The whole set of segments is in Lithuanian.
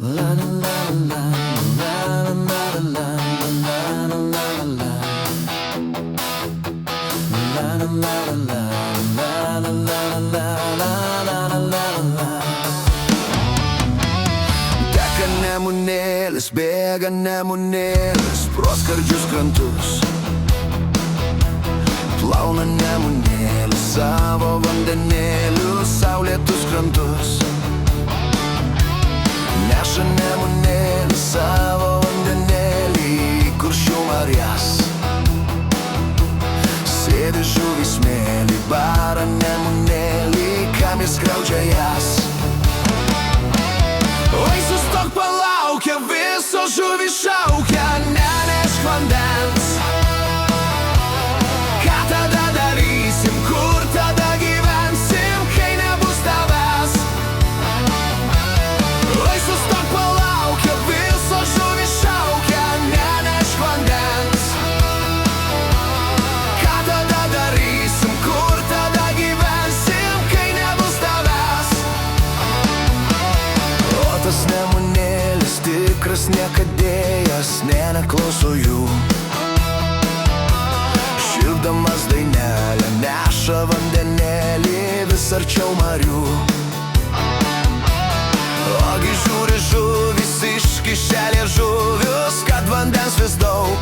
Teka nemunėlis, bėga nemunėlis pro skardžius krantus. Plauna nemunėlis savo vandenėlius saulėtus krantus. Neša nemunėlis savo vandenėlį į Kuršių marias. Sėdi žuvys smėlį, bara nemunėlį, kam jis skriaudžia jas. Oi, sustok, palaukia, visos žuvys šaukia, nenešk vandens. Ką tada darysim, kur tada gyvensim, kai nebus tavęs? Oi, sustok, palaukia, visos žuvys šaukia, nenešk vandens. Ką tada darysim, kur tada gyvensim, kai nebus tavęs? O tas nemunėlis tikras niekadėjas, nė neklauso jų. Šildamas dainelę neša vandenėlį vis arčiau marių. Ogi žiūri žuvis iškišę liežuvius, kad vandens vis daug.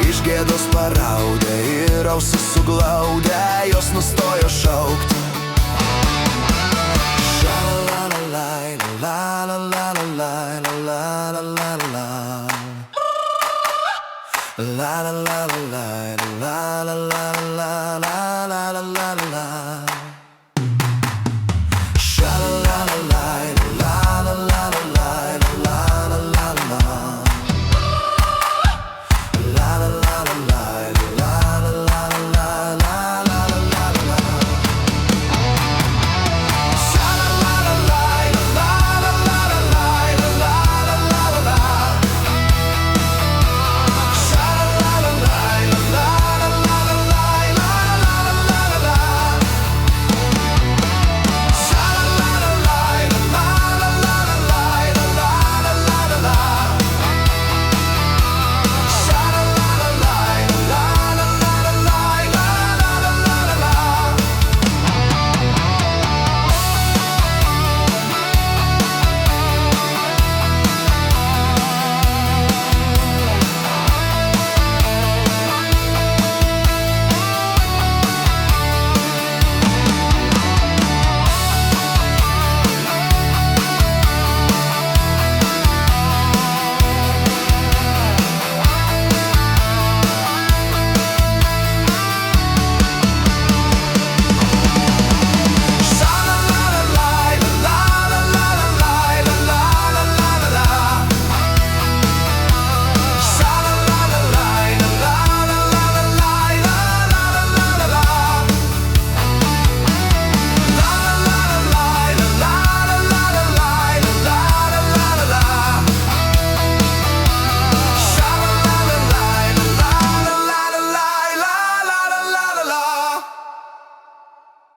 Iš gėdos paraudę ir ausis suglaudę, jos nustojo šaukt. La la la la la la la la la la la la